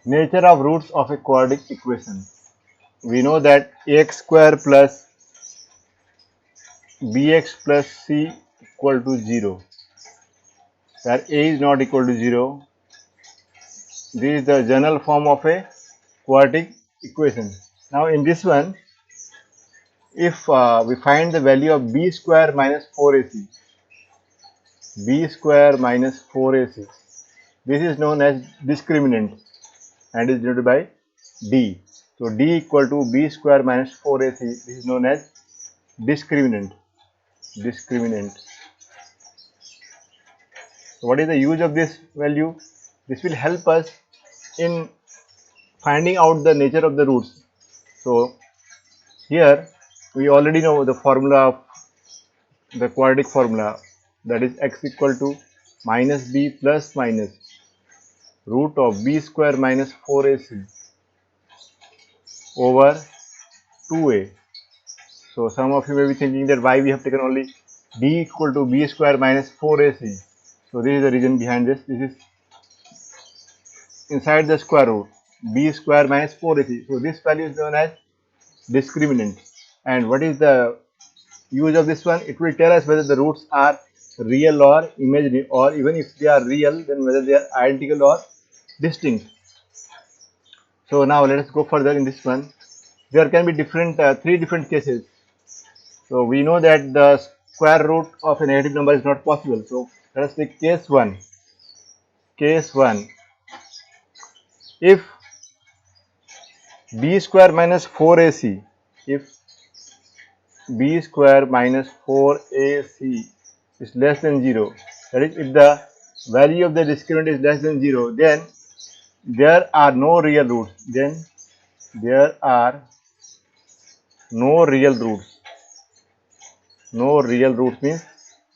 Nature of roots of a quadratic equation. We know that ax square plus bx plus c equal to 0, where a is not equal to 0. This is the general form of a quadratic equation. Now in this one, if we find the value of b square minus 4ac, b square minus 4ac, this is known as discriminant and is denoted by d. So d equal to b square minus 4ac, this is known as discriminant. Discriminant. So what is the use of this value? This will help us in finding out the nature of the roots. So here we already know the formula of the quadratic formula, that is x equal to minus b plus minus root of b square minus 4ac over 2a. So some of you may be thinking that why we have taken only b equal to b square minus 4ac. So this is the reason behind this. This is inside the square root, b square minus 4ac. So this value is known as discriminant. And what is the use of this one? It will tell us whether the roots are real or imaginary, or even if they are real, then whether they are identical or distinct. So now let us go further in this one. There can be three different cases. So we know that the square root of a negative number is not possible. So let us take case 1. Case 1. If b square minus 4ac, if b square minus 4ac is less than 0, that is, if the value of the discriminant is less than 0, then there are no real roots. Then there are no real roots. No real roots means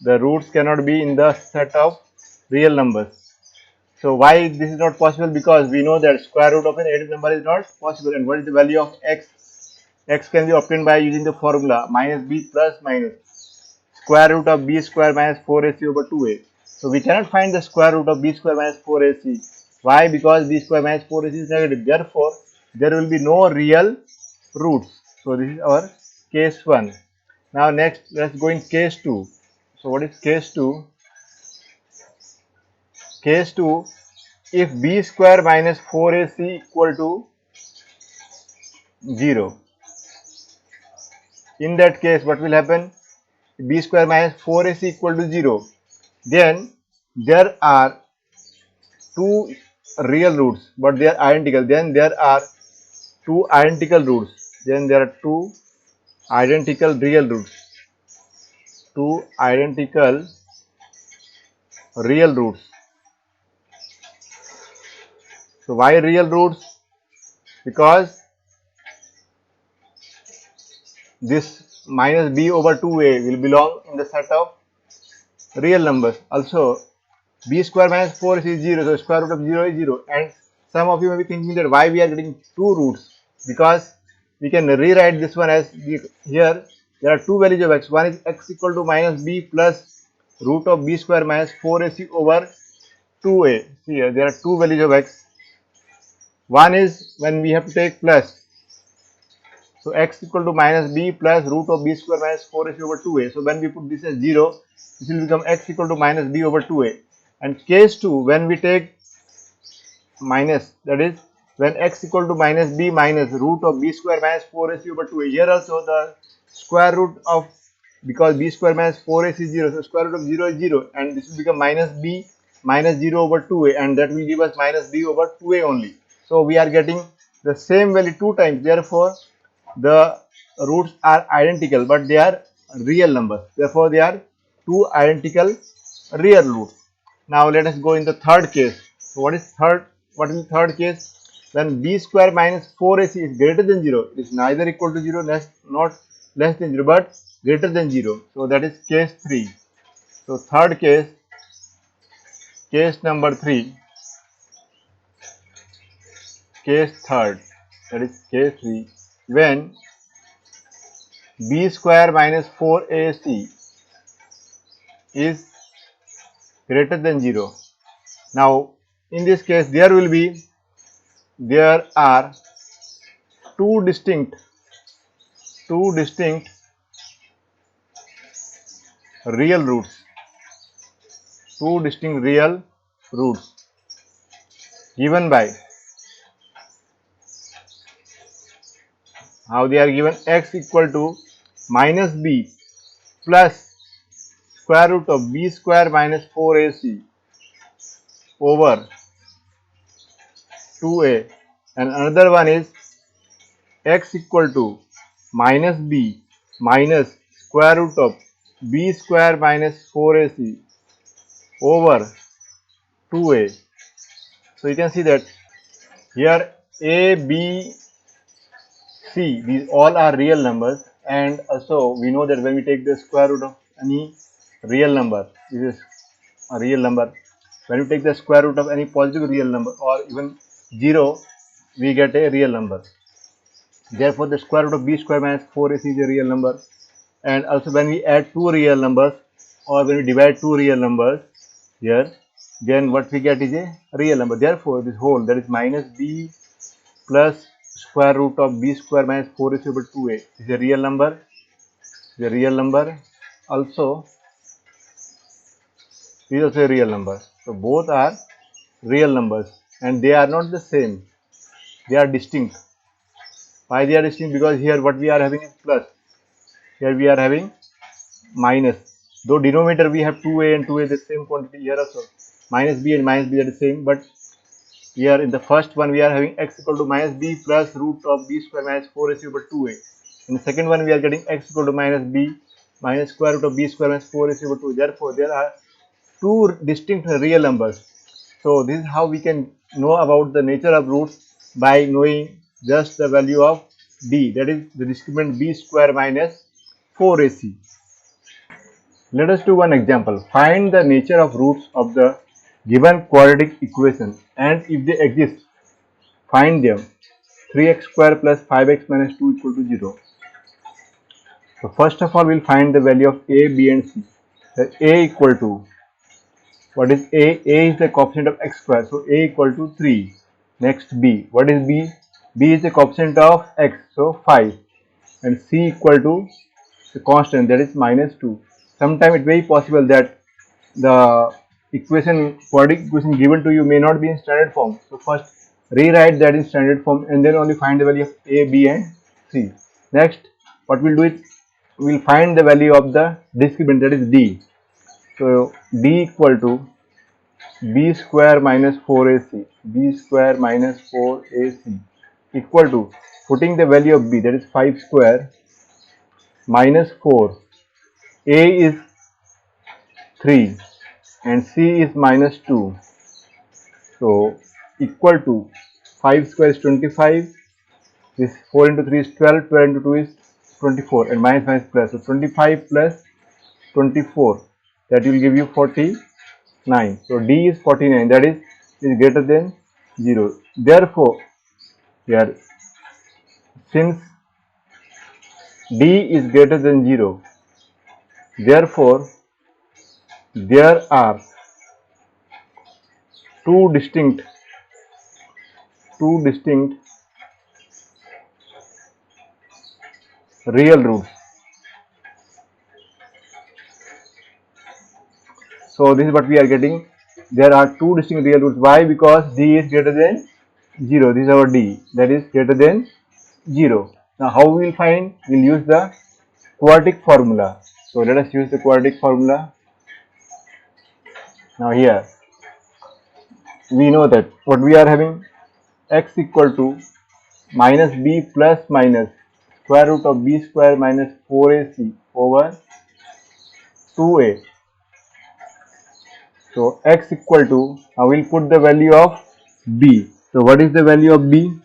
the roots cannot be in the set of real numbers. So why this is not possible? Because we know that square root of a negative number is not possible. And what is the value of x? X can be obtained by using the formula minus b plus minus square root of b square minus 4ac over 2a. So we cannot find the square root of b square minus 4ac. Why? Because b square minus 4ac is negative. Therefore, there will be no real roots. So this is our case 1. Now next, let's go in case 2. So what is case 2? Case 2, if b square minus 4ac equal to 0. In that case, what will happen? B square minus 4ac equal to 0. Then there are two real roots, but they are identical. Then there are two identical roots. Then there are two identical real roots. Two identical real roots. So why real roots? Because this minus b over 2a will belong in the set of real numbers. Also, b square minus 4 is 0, so square root of 0 is 0. And some of you may be thinking that why we are getting two roots, because we can rewrite this one as here there are two values of x. One is x equal to minus b plus root of b square minus 4ac over 2a. See here, there are two values of x. One is when we have to take plus. So x equal to minus b plus root of b square minus 4ac over 2a. So when we put this as 0, this will become x equal to minus b over 2a. And case 2, when we take minus, that is when x equal to minus b minus root of b square minus 4ac over 2a. Here also the square root of, because b square minus 4ac is 0, so square root of 0 is 0, and this will become minus b minus 0 over 2a, and that will give us minus b over 2a only. So we are getting the same value two times. Therefore, the roots are identical, but they are real numbers. Therefore, they are two identical real roots. Now let us go in the third case. So what is third? What is the third case? When b square minus 4ac is greater than 0, it is neither equal to 0, not less than 0, but greater than 0. So that is case 3. So third case, case number 3, case third, that is case 3, when b square minus 4ac is greater than 0. Now in this case there will be there are two distinct real roots, given by, how they are given, x equal to minus b plus square root of b square minus 4ac over 2a, and another one is x equal to minus b minus square root of b square minus 4ac over 2a. So you can see that here a, b, c, these all are real numbers, and also we know that when we take the square root of any real number, this is a real number. When you take the square root of any positive real number or even 0, we get a real number. Therefore, the square root of b square minus 4ac is a real number. And also when we add two real numbers or when we divide two real numbers here, then what we get is a real number. Therefore, this whole, that is minus b plus square root of b square minus 4ac over 2a is a real number. Also, this is also a real number. So both are real numbers and they are not the same. They are distinct. Why they are distinct? Because here what we are having is plus. Here we are having minus. Though denominator we have 2a and 2a the same quantity, here also minus b and minus b are the same, but here in the first one we are having x equal to minus b plus root of b square minus 4ac over 2a. In the second one we are getting x equal to minus b minus square root of b square minus 4ac over 2. Therefore, there are two distinct real numbers. So this is how we can know about the nature of roots, by knowing just the value of d, that is the discriminant b square minus 4ac. Let us do one example. Find the nature of roots of the given quadratic equation, and if they exist, find them. 3x square plus 5x minus 2 equal to 0. So first of all, we'll find the value of a, b and c. So a equal to, what is a? A is the coefficient of x square, so a equal to 3. Next b. What is b? B is the coefficient of x, so 5. And c equal to the constant, that is minus 2. Sometimes it's very possible that the quadratic equation given to you may not be in standard form. So first rewrite that in standard form and then only find the value of a, b and c. Next, what we'll do is we'll find the value of the discriminant, that is d. So d equal to b square minus 4ac, equal to, putting the value of b, that is 5 square minus 4, a is 3 and c is minus 2. So equal to 5 square is 25, this 4 into 3 is 12, 12 into 2 is 24, and minus plus. So 25 plus 24, that will give you 49. So d is 49, that is greater than 0. Therefore, here since d is greater than 0, therefore there are two distinct real roots. So this is what we are getting. There are two distinct real roots. Why? Because d is greater than 0. This is our d, that is greater than 0. Now how we will find? We will use the quadratic formula. So let us use the quadratic formula. Now here we know that what we are having, x equal to minus b plus minus square root of b square minus 4ac over 2a. So x equal to, I will put the value of b. So what is the value of b?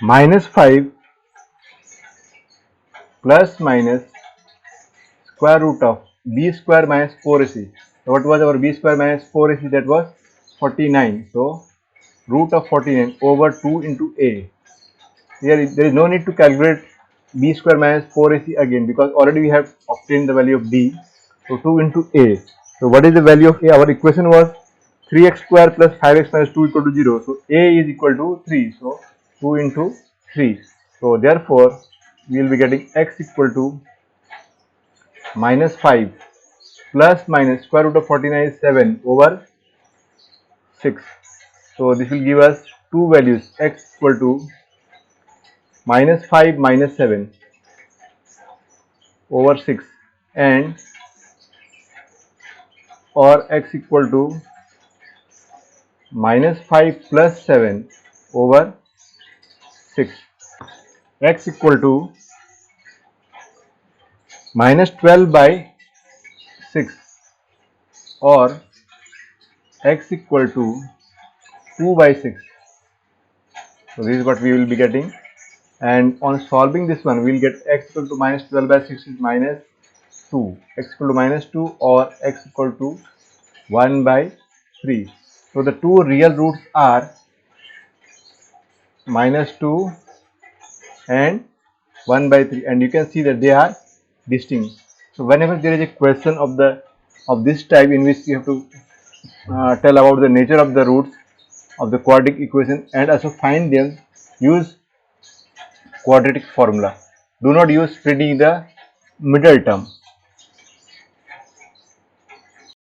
Minus 5 plus minus square root of b square minus 4ac. So what was our b square minus 4ac? That was 49. So root of 49 over 2 into a. Here there is no need to calculate b square minus 4ac again, because already we have obtained the value of b. So 2 into a. So what is the value of a? Our equation was 3x square plus 5x minus 2 equal to 0. So a is equal to 3. So 2 into 3. So therefore we will be getting x equal to minus 5 plus minus square root of 49 is 7 over 6. So this will give us two values, x equal to minus 5 minus 7 over 6 and or x equal to minus 5 plus 7 over 6. X equal to minus 12 by 6 or x equal to 2 by 6. So this is what we will be getting, and on solving this one we will get x equal to minus 12 by 6 is minus 2, x equal to minus 2 or x equal to 1 by 3. So the two real roots are minus 2 and 1 by 3, and you can see that they are distinct. So whenever there is a question of this type in which you have to tell about the nature of the roots of the quadratic equation and also find them, use quadratic formula. Do not use splitting the middle term.